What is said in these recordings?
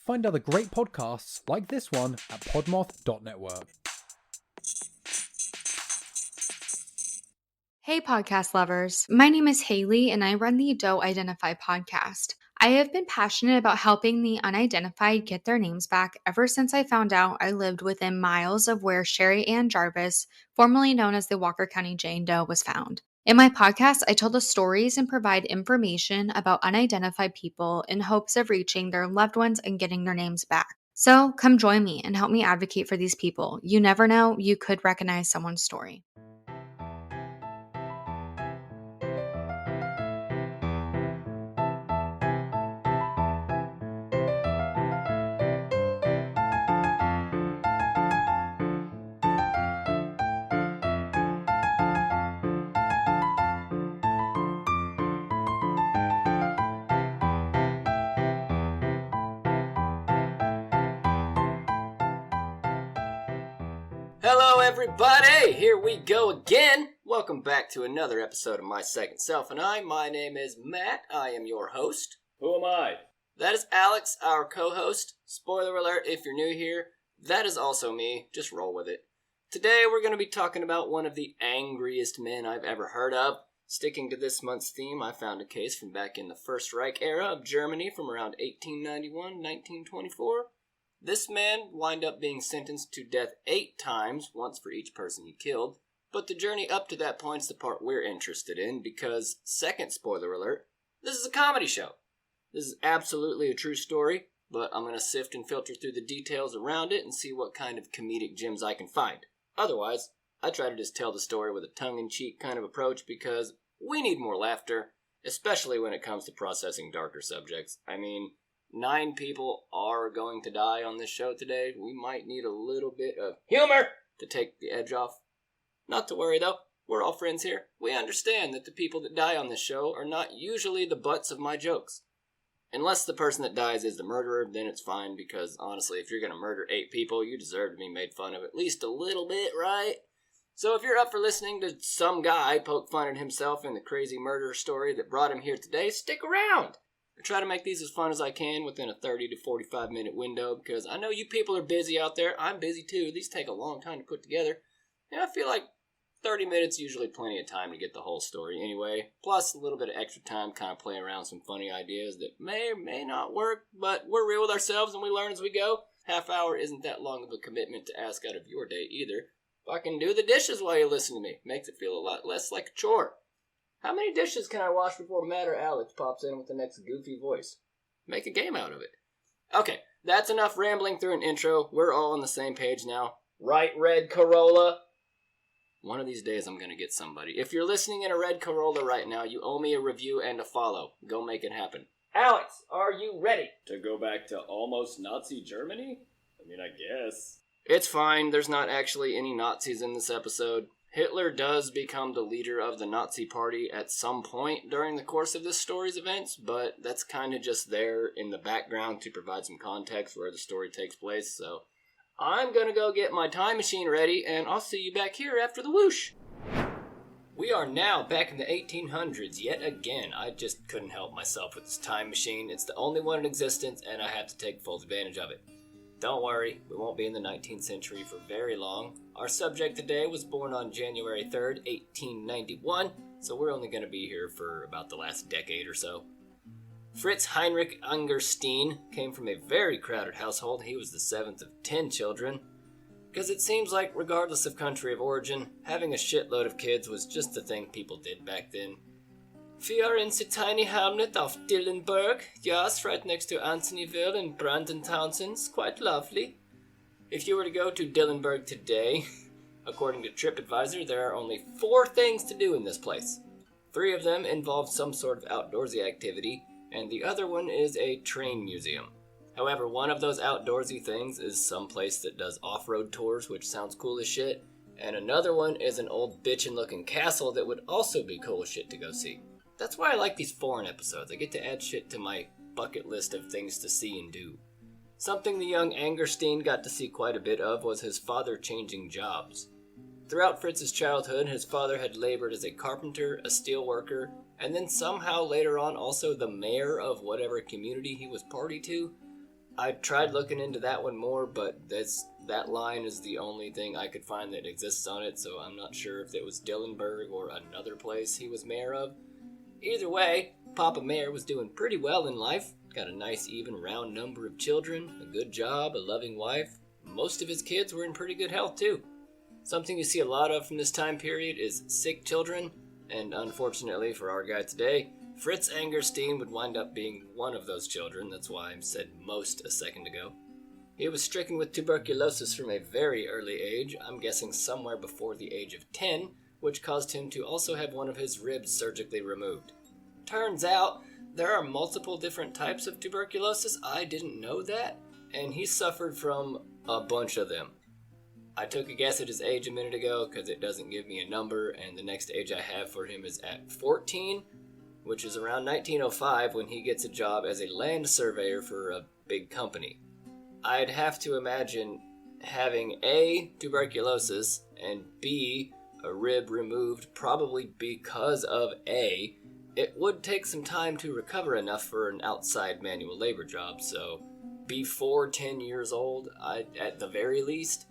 find other great podcasts like this one at Podmoth.network. Hey podcast lovers, my name is Haley and I run the Don't Identify podcast. I have been passionate about helping the unidentified get their names back ever since I found out I lived within miles of where Sherry Ann Jarvis, formerly known as the Walker County Jane Doe, was found. In my podcast, I tell the stories and provide information about unidentified people in hopes of reaching their loved ones and getting their names back. So come join me and help me advocate for these people. You never know, you could recognize someone's story. Hello everybody, here we go again. Welcome back to another episode of My Second Self and I. My name is Matt, I am your host. Who am I? That is Alex, our co-host. Spoiler alert if you're new here, that is also me, just roll with it. Today we're going to be talking about one of the angriest men I've ever heard of. Sticking to this month's theme, I found a case from back in the First Reich era of Germany from around 1891-1924. This man wind up being sentenced to death 8 times, once for each person he killed. But the journey up to that point's the part we're interested in because, second spoiler alert, this is a comedy show. This is absolutely a true story, but I'm going to sift and filter through the details around it and see what kind of comedic gems I can find. Otherwise, I try to just tell the story with a tongue-in-cheek kind of approach because we need more laughter, especially when it comes to processing darker subjects. I mean, 9 people are going to die on this show today. We might need a little bit of humor to take the edge off. Not to worry though, we're all friends here. We understand that the people that die on this show are not usually the butts of my jokes. Unless the person that dies is the murderer, then it's fine because honestly, if you're going to murder 8 people, you deserve to be made fun of at least a little bit, right? So if you're up for listening to some guy poke fun at himself in the crazy murder story that brought him here today, stick around. I try to make these as fun as I can within a 30 to 45 minute window because I know you people are busy out there. I'm busy too. These take a long time to put together. And I feel like 30 minutes usually plenty of time to get the whole story anyway. Plus a little bit of extra time kind of playing around some funny ideas that may or may not work, but we're real with ourselves and we learn as we go. Half hour isn't that long of a commitment to ask out of your day either. If I can do the dishes while you listen to me, makes it feel a lot less like a chore. How many dishes can I wash before Matt or Alex pops in with the next goofy voice? Make a game out of it. Okay, that's enough rambling through an intro. We're all on the same page now. Right, Red Corolla? One of these days I'm going to get somebody. If you're listening in a Red Corolla right now, you owe me a review and a follow. Go make it happen. Alex, are you ready? To go back to almost Nazi Germany? I mean, I guess. It's fine. There's not actually any Nazis in this episode. Hitler does become the leader of the Nazi Party at some point during the course of this story's events, but that's kind of just there in the background to provide some context where the story takes place, so I'm gonna go get my time machine ready, and I'll see you back here after the whoosh. We are now back in the 1800s yet again. I just couldn't help myself with this time machine. It's the only one in existence, and I have to take full advantage of it. Don't worry, we won't be in the 19th century for very long. Our subject today was born on January 3rd, 1891, so we're only going to be here for about the last decade or so. Fritz Heinrich Angerstein came from a very crowded household. He was the 7th of 10 children. Because it seems like, regardless of country of origin, having a shitload of kids was just the thing people did back then. We are in the tiny hamlet of Dillenburg, yes, right next to Anthonyville and Brandon Townsend. Quite lovely. If you were to go to Dillenburg today, according to TripAdvisor, there are only 4 things to do in this place. 3 of them involve some sort of outdoorsy activity, and the other one is a train museum. However, one of those outdoorsy things is some place that does off-road tours, which sounds cool as shit, and another one is an old bitchin' looking castle that would also be cool as shit to go see. That's why I like these foreign episodes. I get to add shit to my bucket list of things to see and do. Something the young Angerstein got to see quite a bit of was his father changing jobs. Throughout Fritz's childhood, his father had labored as a carpenter, a steel worker, and then somehow later on also the mayor of whatever community he was party to. I tried looking into that one more, but that line is the only thing I could find that exists on it, so I'm not sure if it was Dillenburg or another place he was mayor of. Either way, Papa Mayor was doing pretty well in life. Got a nice even round number of children, a good job, a loving wife. Most of his kids were in pretty good health too. Something you see a lot of from this time period is sick children, and unfortunately for our guy today, Fritz Angerstein would wind up being one of those children. That's why I said most a second ago. He was stricken with tuberculosis from a very early age, I'm guessing somewhere before the age of 10, which caused him to also have one of his ribs surgically removed. Turns out, there are multiple different types of tuberculosis. I didn't know that, and he suffered from a bunch of them. I took a guess at his age a minute ago because it doesn't give me a number, and the next age I have for him is at 14, which is around 1905 when he gets a job as a land surveyor for a big company. I'd have to imagine having A, tuberculosis, and B, a rib removed probably because of A. It would take some time to recover enough for an outside manual labor job, so before 10 years old, at the very least.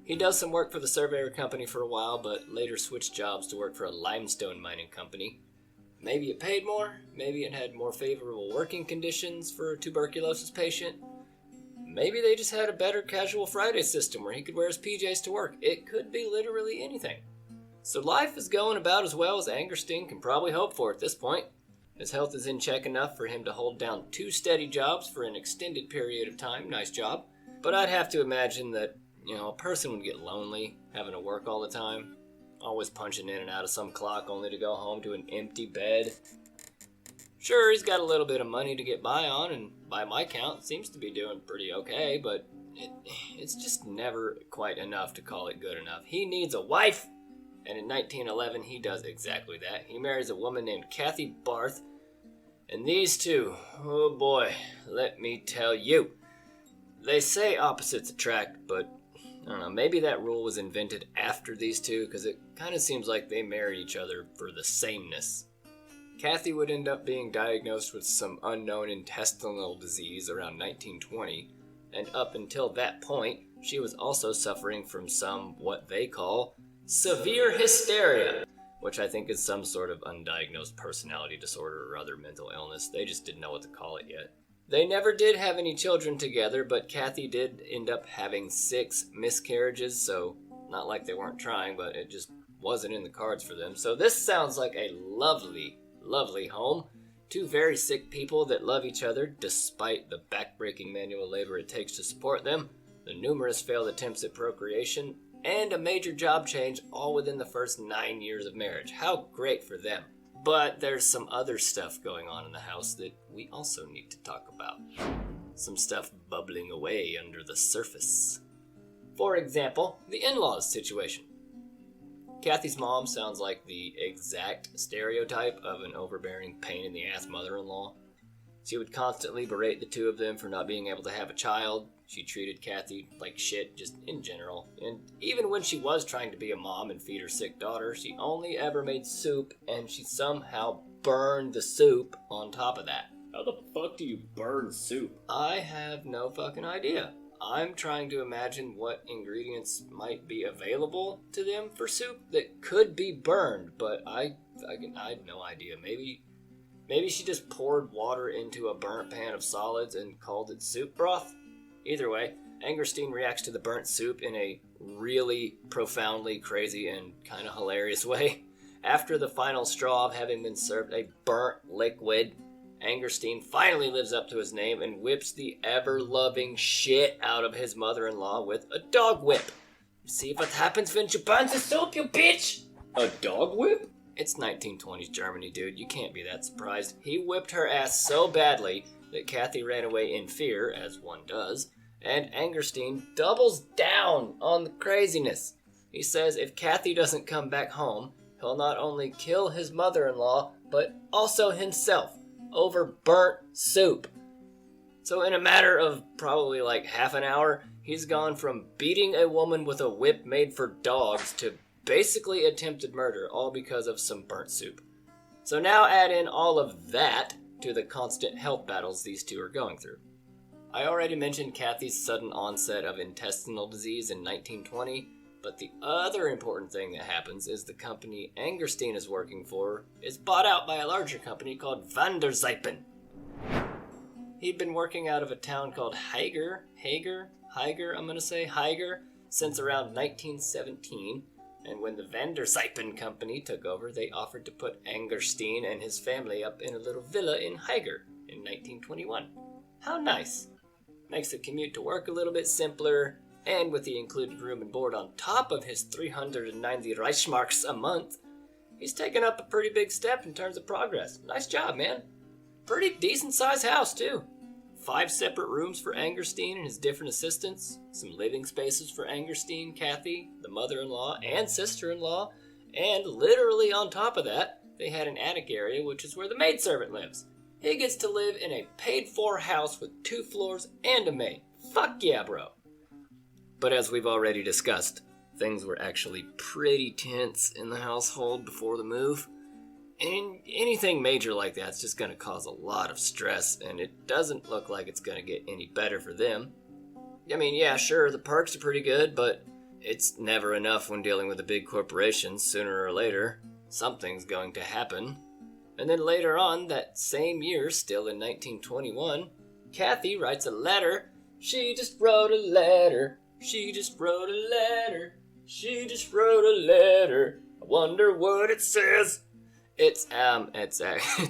He does some work for the surveyor company for a while, but later switched jobs to work for a limestone mining company. Maybe it paid more, maybe it had more favorable working conditions for a tuberculosis patient. Maybe they just had a better casual Friday system where he could wear his PJs to work. It could be literally anything. So life is going about as well as Angerstein can probably hope for at this point. His health is in check enough for him to hold down 2 steady jobs for an extended period of time. Nice job. But I'd have to imagine that, a person would get lonely having to work all the time. Always punching in and out of some clock only to go home to an empty bed. Sure, he's got a little bit of money to get by on, and by my count, seems to be doing pretty okay, but it's just never quite enough to call it good enough. He needs a wife, and in 1911, he does exactly that. He marries a woman named Kathy Barth, and these two, oh boy, let me tell you. They say opposites attract, but I don't know, maybe that rule was invented after these two, because it kind of seems like they married each other for the sameness. Kathy would end up being diagnosed with some unknown intestinal disease around 1920, and up until that point, she was also suffering from some, what they call, severe hysteria, which I think is some sort of undiagnosed personality disorder or other mental illness. They just didn't know what to call it yet. They never did have any children together, but Kathy did end up having 6 miscarriages, so not like they weren't trying, but it just wasn't in the cards for them. So this sounds like a lovely home. 2 very sick people that love each other despite the backbreaking manual labor it takes to support them, the numerous failed attempts at procreation, and a major job change all within the first 9 years of marriage. How great for them. But there's some other stuff going on in the house that we also need to talk about. Some stuff bubbling away under the surface. For example, the in-laws situation. Kathy's mom sounds like the exact stereotype of an overbearing, pain-in-the-ass mother-in-law. She would constantly berate the two of them for not being able to have a child. She treated Kathy like shit, just in general. And even when she was trying to be a mom and feed her sick daughter, she only ever made soup, and she somehow burned the soup on top of that. How the fuck do you burn soup? I have no fucking idea. I'm trying to imagine what ingredients might be available to them for soup that could be burned, but I had no idea. Maybe she just poured water into a burnt pan of solids and called it soup broth? Either way, Angerstein reacts to the burnt soup in a really profoundly crazy and kind of hilarious way. After the final straw of having been served a burnt liquid, Angerstein finally lives up to his name and whips the ever-loving shit out of his mother-in-law with a dog whip. See what happens when you burn the soup, you bitch! A dog whip? It's 1920s Germany, dude. You can't be that surprised. He whipped her ass so badly that Kathy ran away in fear, as one does, and Angerstein doubles down on the craziness. He says if Kathy doesn't come back home, he'll not only kill his mother-in-law, but also himself over burnt soup. So in a matter of probably like half an hour, he's gone from beating a woman with a whip made for dogs to basically attempted murder, all because of some burnt soup. So now add in all of that to the constant health battles these two are going through. I already mentioned Kathy's sudden onset of intestinal disease in 1920, but the other important thing that happens is the company Angerstein is working for is bought out by a larger company called Van der Zijpen. He'd been working out of a town called Haiger, since around 1917, and when the Van der Zijpen company took over, they offered to put Angerstein and his family up in a little villa in Haiger in 1921. How nice. Makes the commute to work a little bit simpler, and with the included room and board on top of his 390 Reichsmarks a month, he's taken up a pretty big step in terms of progress. Nice job, man. Pretty decent sized house, too. 5 separate rooms for Angerstein and his different assistants, some living spaces for Angerstein, Kathy, the mother-in-law, and sister-in-law, and literally on top of that, they had an attic area, which is where the maidservant lives. He gets to live in a paid-for house with 2 floors and a maid. Fuck yeah, bro. But as we've already discussed, things were actually pretty tense in the household before the move. And anything major like that's just going to cause a lot of stress, and it doesn't look like it's going to get any better for them. I mean, yeah, sure, the perks are pretty good, but it's never enough when dealing with a big corporation. Sooner or later, something's going to happen. And then later on, that same year, still in 1921, Kathy writes a letter. She just wrote a letter. She just wrote a letter. She just wrote a letter. I wonder what it says. It's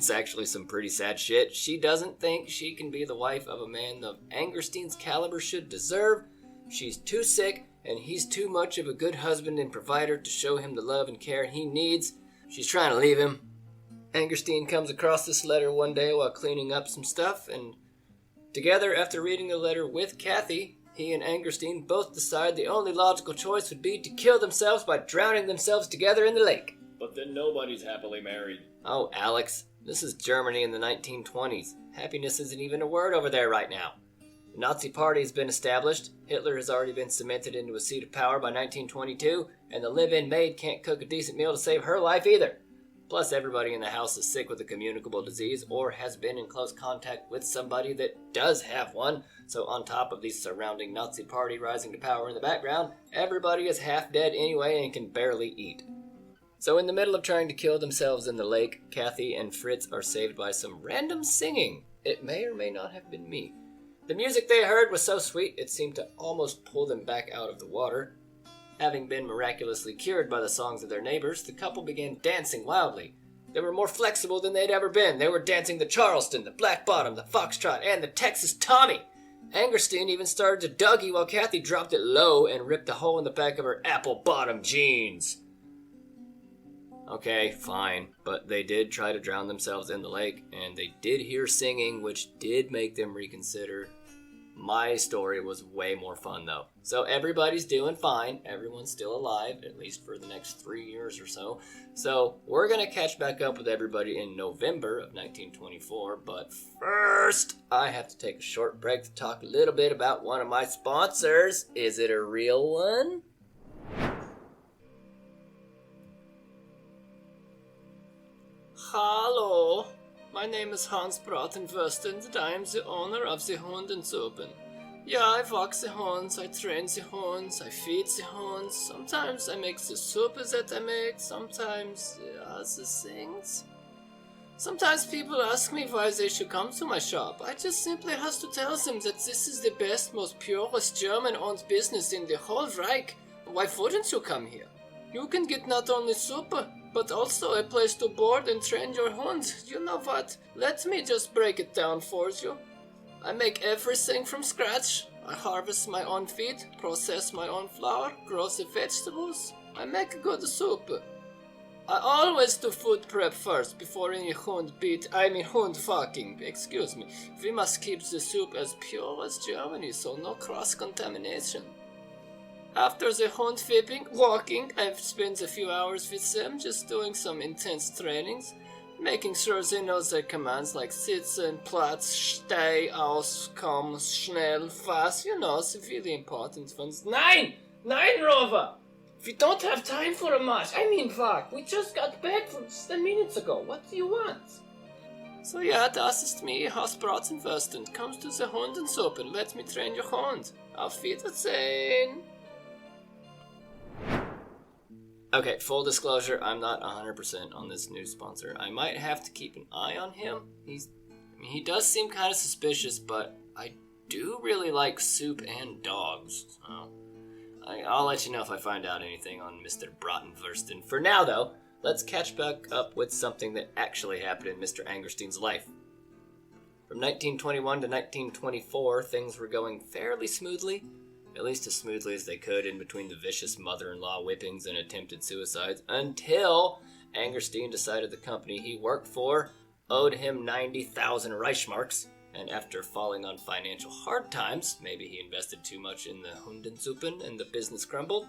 actually some pretty sad shit. She doesn't think she can be the wife of a man of Angerstein's caliber should deserve. She's too sick, and he's too much of a good husband and provider to show him the love and care he needs. She's trying to leave him. Angerstein comes across this letter one day while cleaning up some stuff, and together, after reading the letter with Kathy, he and Angerstein both decide the only logical choice would be to kill themselves by drowning themselves together in the lake. But then nobody's happily married. Oh, Alex, this is Germany in the 1920s. Happiness isn't even a word over there right now. The Nazi Party has been established, Hitler has already been cemented into a seat of power by 1922, and the live-in maid can't cook a decent meal to save her life either. Plus, everybody in the house is sick with a communicable disease or has been in close contact with somebody that does have one, so on top of the surrounding Nazi Party rising to power in the background, everybody is half dead anyway and can barely eat. So in the middle of trying to kill themselves in the lake, Kathy and Fritz are saved by some random singing. It may or may not have been me. The music they heard was so sweet it seemed to almost pull them back out of the water. Having been miraculously cured by the songs of their neighbors, the couple began dancing wildly. They were more flexible than they'd ever been. They were dancing the Charleston, the Black Bottom, the Foxtrot, and the Texas Tommy. Angerstein even started to Dougie while Kathy dropped it low and ripped a hole in the back of her apple-bottom jeans. Okay, fine, but they did try to drown themselves in the lake, and they did hear singing, which did make them reconsider. My story was way more fun, though. So everybody's doing fine. Everyone's still alive, at least for the next 3 years or so. So we're going to catch back up with everybody in November of 1924, but first, I have to take a short break to talk a little bit about one of my sponsors. Is it a real one? Hallo, my name is Hans Bratenwurst and I am the owner of the Hundensuppen. Yeah, I walk the hounds, I train the hounds, I feed the hounds. Sometimes I make the soup that I make, sometimes other things. Sometimes people ask me why they should come to my shop. I just simply have to tell them that this is the best, most purest German-owned business in the whole Reich. Why wouldn't you come here? You can get not only soup, but also a place to board and train your hounds. You know what? Let me just break it down for you. I make everything from scratch. I harvest my own feed, process my own flour, grow the vegetables. I make a good soup. I always do food prep first before any hound fucking, excuse me. We must keep the soup as pure as Germany, so no cross-contamination. After the hunt whipping, walking, I've spent a few hours with them just doing some intense trainings, making sure they know their commands like sitzen, Platz, stay, aus, komm, schnell, fast, you know, the really important ones. Nein, Rover! We don't have time for a march. I mean, fuck, we just got back from just 10 minutes ago. What do you want? So ja, das ist mir, Hausbratzenwürsten. Kommst du zur Hundensuppe? Let me train your Hund. Auf Wiedersehen. Okay, full disclosure, I'm not 100% on this new sponsor. I might have to keep an eye on him. He does seem kind of suspicious, but I do really like soup and dogs. So I'll let you know if I find out anything on Mr. Brattenwursten. For now, though, let's catch back up with something that actually happened in Mr. Angerstein's life. From 1921 to 1924, things were going fairly smoothly. At least as smoothly as they could in between the vicious mother-in-law whippings and attempted suicides, until Angerstein decided the company he worked for owed him 90,000 Reichsmarks, and after falling on financial hard times, maybe he invested too much in the Hundensuppen and the business crumbled,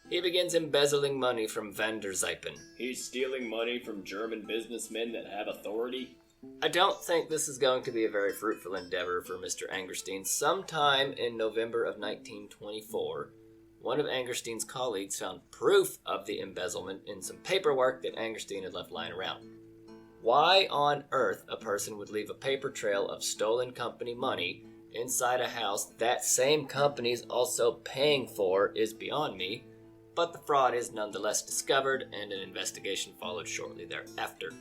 he begins embezzling money from Van der Zijpen. He's stealing money from German businessmen that have authority? I don't think this is going to be a very fruitful endeavor for Mr. Angerstein. Sometime in November of 1924, one of Angerstein's colleagues found proof of the embezzlement in some paperwork that Angerstein had left lying around. Why on earth a person would leave a paper trail of stolen company money inside a house that same company's also paying for is beyond me, but the fraud is nonetheless discovered and an investigation followed shortly thereafter.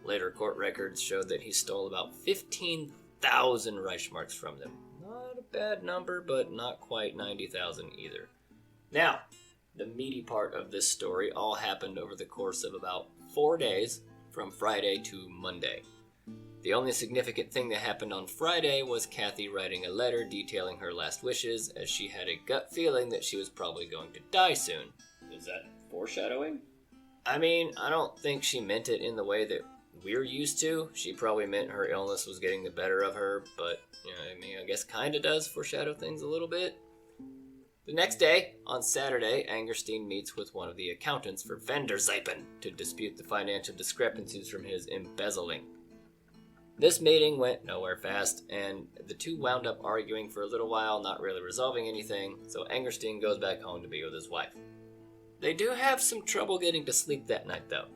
Later court records showed that he stole about 15,000 Reichsmarks from them. Not a bad number, but not quite 90,000 either. Now, the meaty part of this story all happened over the course of about 4 days, from Friday to Monday. The only significant thing that happened on Friday was Kathy writing a letter detailing her last wishes, as she had a gut feeling that she was probably going to die soon. Is that foreshadowing? I don't think she meant it in the way that we're used to. She probably meant her illness was getting the better of her, but, I guess kinda does foreshadow things a little bit. The next day, on Saturday, Angerstein meets with one of the accountants for Van der Zijpen to dispute the financial discrepancies from his embezzling. This meeting went nowhere fast, and the two wound up arguing for a little while, not really resolving anything, so Angerstein goes back home to be with his wife. They do have some trouble getting to sleep that night, though.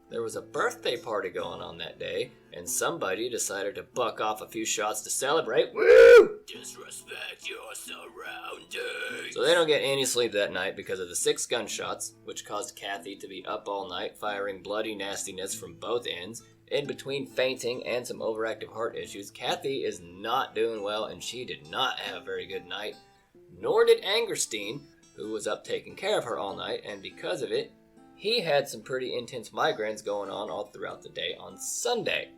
There was a birthday party going on that day, and somebody decided to buck off a few shots to celebrate. Woo! Disrespect your surroundings. So they don't get any sleep that night because of the 6 gunshots, which caused Kathy to be up all night firing bloody nastiness from both ends. In between fainting and some overactive heart issues, Kathy is not doing well, and she did not have a very good night. Nor did Angerstein, who was up taking care of her all night, and because of it, he had some pretty intense migraines going on all throughout the day on Sunday.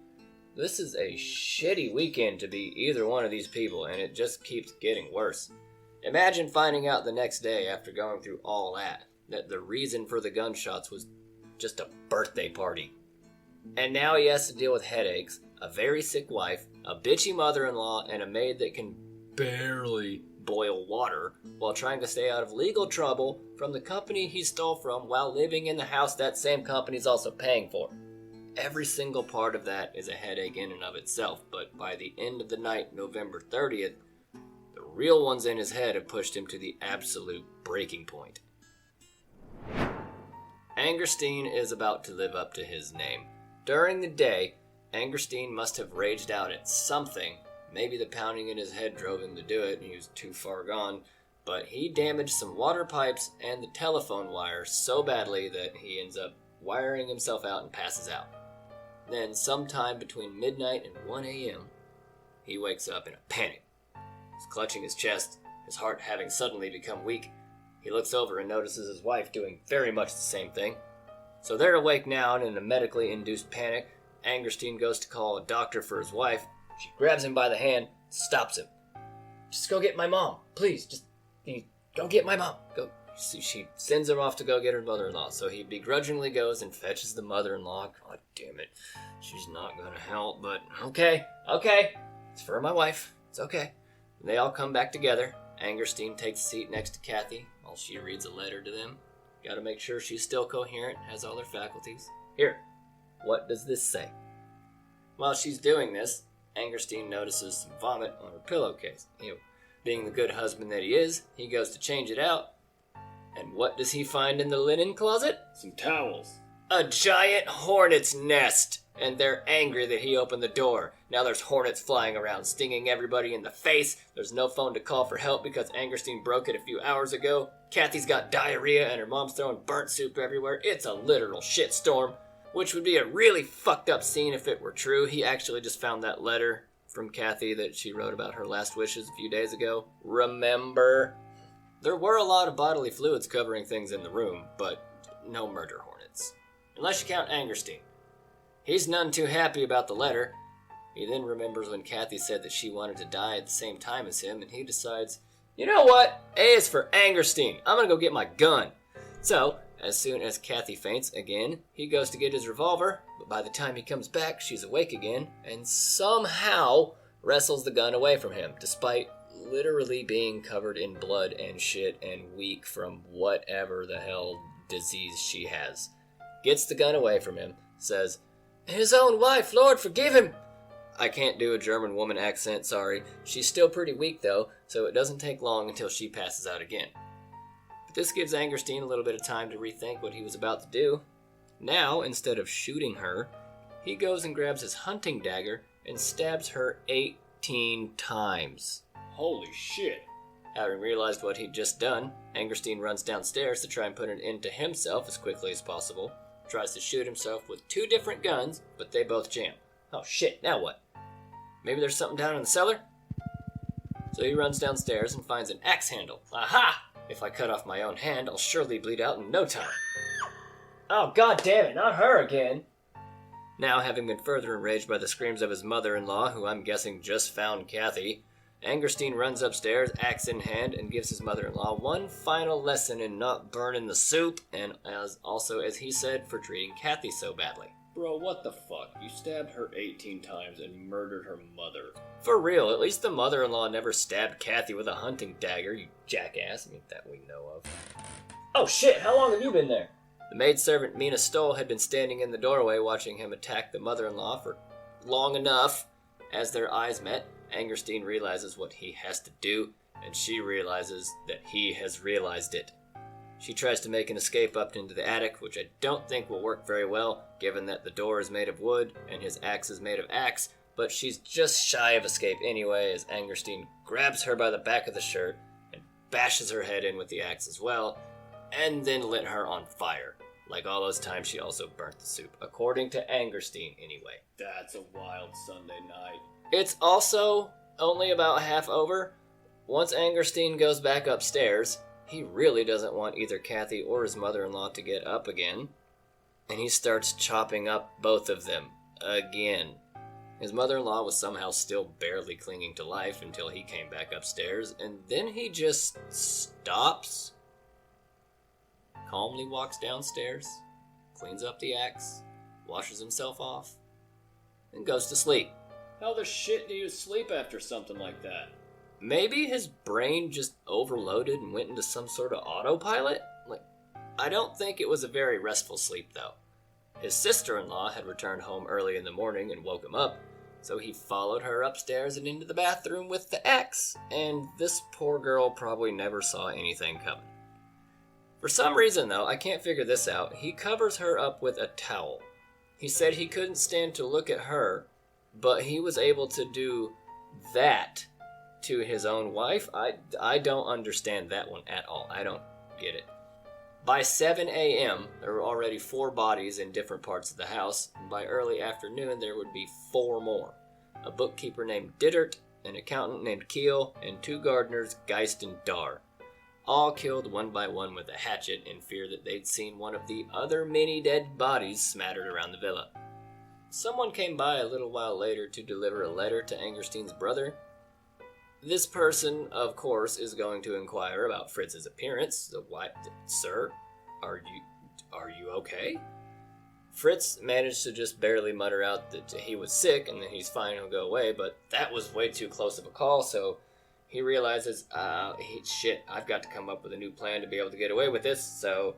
This is a shitty weekend to be either one of these people, and it just keeps getting worse. Imagine finding out the next day after going through all that the reason for the gunshots was just a birthday party. And now he has to deal with headaches, a very sick wife, a bitchy mother-in-law, and a maid that can barely boil water while trying to stay out of legal trouble from the company he stole from while living in the house that same company is also paying for. Every single part of that is a headache in and of itself, but by the end of the night, November 30th, the real ones in his head have pushed him to the absolute breaking point. Angerstein is about to live up to his name. During the day, Angerstein must have raged out at something. Maybe the pounding in his head drove him to do it, and he was too far gone, but he damaged some water pipes and the telephone wire so badly that he ends up wiring himself out and passes out. Then, sometime between midnight and 1 a.m., he wakes up in a panic. He's clutching his chest, his heart having suddenly become weak. He looks over and notices his wife doing very much the same thing. So they're awake now, and in a medically induced panic, Angerstein goes to call a doctor for his wife. She grabs him by the hand, stops him. Just go get my mom, please. Just go get my mom. Go. She sends him off to go get her mother-in-law. So he begrudgingly goes and fetches the mother-in-law. God damn it. She's not gonna help, but okay. It's for my wife. It's okay. And they all come back together. Angerstein takes a seat next to Kathy while she reads a letter to them. Gotta make sure she's still coherent, has all her faculties. Here, what does this say? While she's doing this, Angerstein notices some vomit on her pillowcase. Being the good husband that he is, he goes to change it out. And what does he find in the linen closet? Some towels. A giant hornet's nest. and they're angry that he opened the door. Now there's hornets flying around, stinging everybody in the face. There's no phone to call for help because Angerstein broke it a few hours ago. Kathy's got diarrhea and her mom's throwing burnt soup everywhere. It's a literal shitstorm, which would be a really fucked up scene if it were true. He actually just found that letter from Kathy that she wrote about her last wishes a few days ago. Remember? There were a lot of bodily fluids covering things in the room, but no murder hornets. Unless you count Angerstein. He's none too happy about the letter. He then remembers when Kathy said that she wanted to die at the same time as him, and he decides, you know what? A is for Angerstein. I'm gonna go get my gun. So, as soon as Kathy faints again, he goes to get his revolver, but by the time he comes back, she's awake again, and somehow wrestles the gun away from him, despite literally being covered in blood and shit and weak from whatever the hell disease she has. Gets the gun away from him, says, his own wife, Lord forgive him! I can't do a German woman accent, sorry. She's still pretty weak though, so it doesn't take long until she passes out again. But this gives Angerstein a little bit of time to rethink what he was about to do. Now, instead of shooting her, he goes and grabs his hunting dagger and stabs her 18 times. Holy shit. Having realized what he'd just done, Angerstein runs downstairs to try and put an end to himself as quickly as possible. Tries to shoot himself with 2 different guns, but they both jam. Oh shit, now what? Maybe there's something down in the cellar? So he runs downstairs and finds an axe handle. Aha! If I cut off my own hand, I'll surely bleed out in no time. Oh god damn it, not her again! Now, having been further enraged by the screams of his mother-in-law, who I'm guessing just found Kathy, Angerstein runs upstairs, axe in hand, and gives his mother-in-law one final lesson in not burning the soup, and as he said, for treating Kathy so badly. Bro, what the fuck? You stabbed her 18 times and murdered her mother. For real, at least the mother-in-law never stabbed Kathy with a hunting dagger, you jackass. I mean, that we know of. Oh shit, how long have you been there? The maidservant Mina Stoll had been standing in the doorway watching him attack the mother-in-law for long enough. As their eyes met, Angerstein realizes what he has to do, and she realizes that he has realized it. She tries to make an escape up into the attic, which I don't think will work very well, given that the door is made of wood and his axe is made of axe, but she's just shy of escape anyway as Angerstein grabs her by the back of the shirt and bashes her head in with the axe as well, and then lit her on fire. Like all those times she also burnt the soup, according to Angerstein anyway. That's a wild Sunday night. It's also only about half over. Once Angerstein goes back upstairs, he really doesn't want either Kathy or his mother-in-law to get up again, and he starts chopping up both of them again. His mother-in-law was somehow still barely clinging to life until he came back upstairs, and then he just stops, calmly walks downstairs, cleans up the axe, washes himself off, and goes to sleep. How the shit do you sleep after something like that? Maybe his brain just overloaded and went into some sort of autopilot? I don't think it was a very restful sleep, though. His sister-in-law had returned home early in the morning and woke him up, so he followed her upstairs and into the bathroom with the axe, and this poor girl probably never saw anything coming. For some reason, though, I can't figure this out, he covers her up with a towel. He said he couldn't stand to look at her, but he was able to do that to his own wife. I don't understand that one at all. I don't get it. By 7 a.m., there were already 4 bodies in different parts of the house, and by early afternoon there would be 4 more. A bookkeeper named Dittert, an accountant named Keel, and 2 gardeners, Geist and Dar. All killed one by one with a hatchet in fear that they'd seen one of the other many dead bodies smattered around the villa. Someone came by a little while later to deliver a letter to Angerstein's brother. This person, of course, is going to inquire about Fritz's appearance. Sir, are you okay? Fritz managed to just barely mutter out that he was sick and that he's fine, he'll go away, but that was way too close of a call, so he realizes, I've got to come up with a new plan to be able to get away with this, so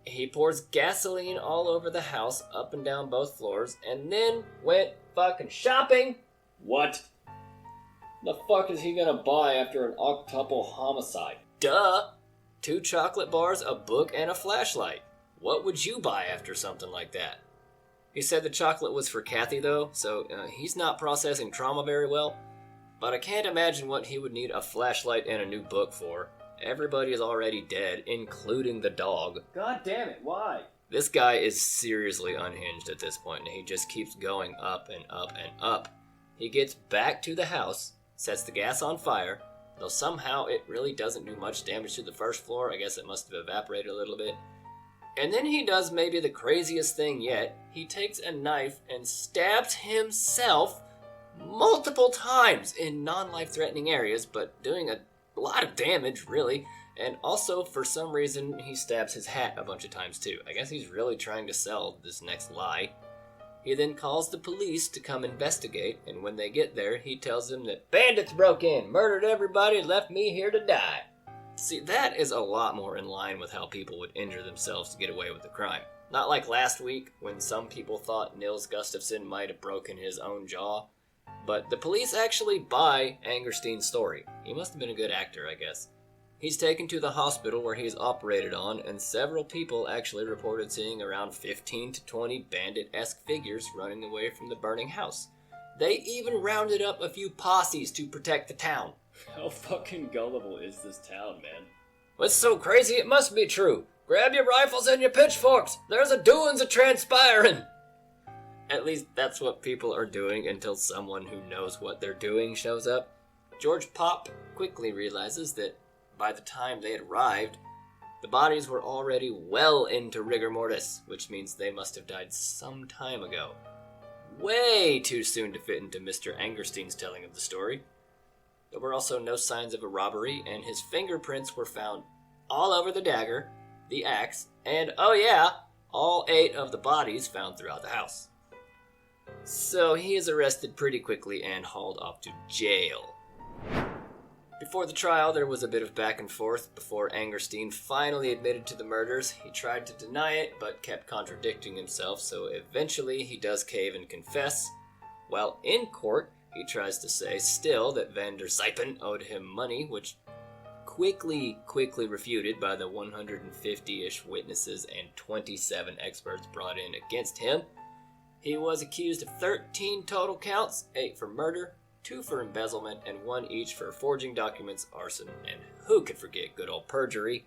he pours gasoline all over the house, up and down both floors, and then went fucking shopping. What? The fuck is he gonna buy after an octuple homicide? Duh! 2 chocolate bars, a book, and a flashlight. What would you buy after something like that? He said the chocolate was for Kathy, though, so he's not processing trauma very well. But I can't imagine what he would need a flashlight and a new book for. Everybody is already dead, including the dog. God damn it, why? This guy is seriously unhinged at this point, and he just keeps going up and up and up. He gets back to the house, sets the gas on fire, though somehow it really doesn't do much damage to the first floor. I guess it must have evaporated a little bit. And then he does maybe the craziest thing yet. He takes a knife and stabs himself multiple times in non-life-threatening areas, but doing a lot of damage, really. And also, for some reason, he stabs his hat a bunch of times, too. I guess he's really trying to sell this next lie. He then calls the police to come investigate, and when they get there, he tells them that bandits broke in, murdered everybody, and left me here to die. See, that is a lot more in line with how people would injure themselves to get away with the crime. Not like last week, when some people thought Nils Gustafsson might have broken his own jaw. But the police actually buy Angerstein's story. He must have been a good actor, I guess. He's taken to the hospital where he's operated on, and several people actually reported seeing around 15 to 20 bandit-esque figures running away from the burning house. They even rounded up a few posses to protect the town. How fucking gullible is this town, man? What's so crazy it must be true. Grab your rifles and your pitchforks. There's a doings a transpiring. At least that's what people are doing until someone who knows what they're doing shows up. George Pop quickly realizes that by the time they had arrived, the bodies were already well into rigor mortis, which means they must have died some time ago. Way too soon to fit into Mr. Angerstein's telling of the story. There were also no signs of a robbery, and his fingerprints were found all over the dagger, the axe, and, oh yeah, all 8 of the bodies found throughout the house. So he is arrested pretty quickly and hauled off to jail. Before the trial, there was a bit of back and forth before Angerstein finally admitted to the murders. He tried to deny it, but kept contradicting himself, so eventually he does cave and confess. While in court, he tries to say still that Van der Sijpen owed him money, which quickly refuted by the 150-ish witnesses and 27 experts brought in against him. He was accused of 13 total counts, 8 for murder, 2 for embezzlement, and 1 each for forging documents, arson, and who could forget good old perjury.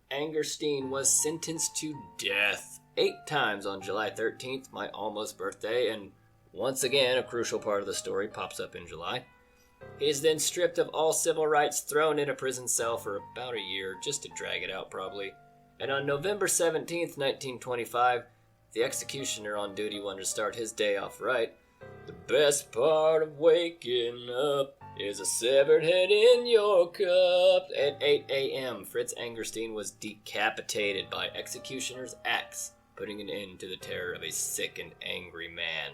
Angerstein was sentenced to death 8 times on July 13th, my almost birthday, and once again a crucial part of the story pops up in July. He is then stripped of all civil rights, thrown in a prison cell for about a year, just to drag it out probably. And on November 17th, 1925, the executioner on duty wanted to start his day off right. The best part of waking up is a severed head in your cup. At 8 a.m., Fritz Angerstein was decapitated by executioner's axe, putting an end to the terror of a sick and angry man.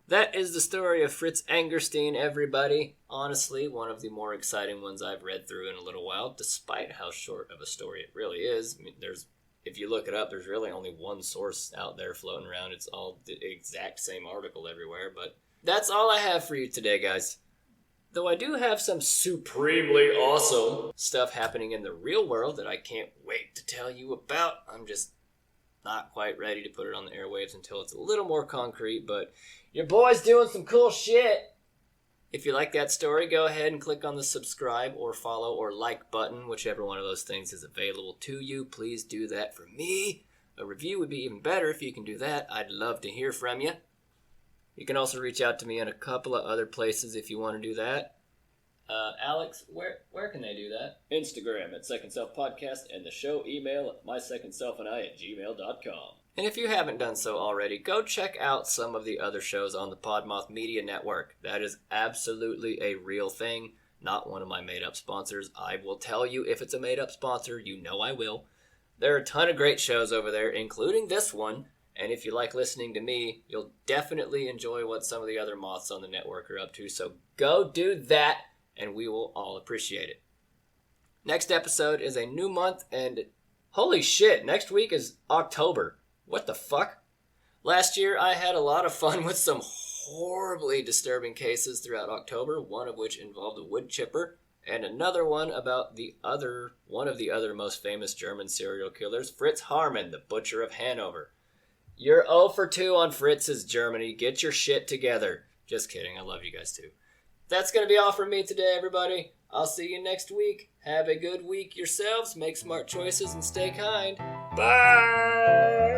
That is the story of Fritz Angerstein, everybody. Honestly, one of the more exciting ones I've read through in a little while, despite how short of a story it really is. I mean, if you look it up, there's really only one source out there floating around. It's all the exact same article everywhere, but that's all I have for you today, guys. Though I do have some supremely awesome stuff happening in the real world that I can't wait to tell you about. I'm just not quite ready to put it on the airwaves until it's a little more concrete, but your boy's doing some cool shit. If you like that story, go ahead and click on the subscribe or follow or like button, whichever one of those things is available to you. Please do that for me. A review would be even better if you can do that. I'd love to hear from you. You can also reach out to me in a couple of other places if you want to do that. Alex, where can they do that? Instagram at Second Self Podcast, and the show email at mysecondselfandI@gmail.com. And if you haven't done so already, go check out some of the other shows on the Podmoth.network. That is absolutely a real thing, not one of my made-up sponsors. I will tell you if it's a made-up sponsor, you know I will. There are a ton of great shows over there, including this one, and if you like listening to me, you'll definitely enjoy what some of the other moths on the network are up to, so go do that, and we will all appreciate it. Next episode is a new month, and holy shit, next week is October. What the fuck? Last year, I had a lot of fun with some horribly disturbing cases throughout October, one of which involved a wood chipper, and another one about one of the other most famous German serial killers, Fritz Haarmann, the Butcher of Hanover. You're 0 for 2 on Fritz's Germany. Get your shit together. Just kidding. I love you guys too. That's going to be all from me today, everybody. I'll see you next week. Have a good week yourselves. Make smart choices and stay kind. Bye!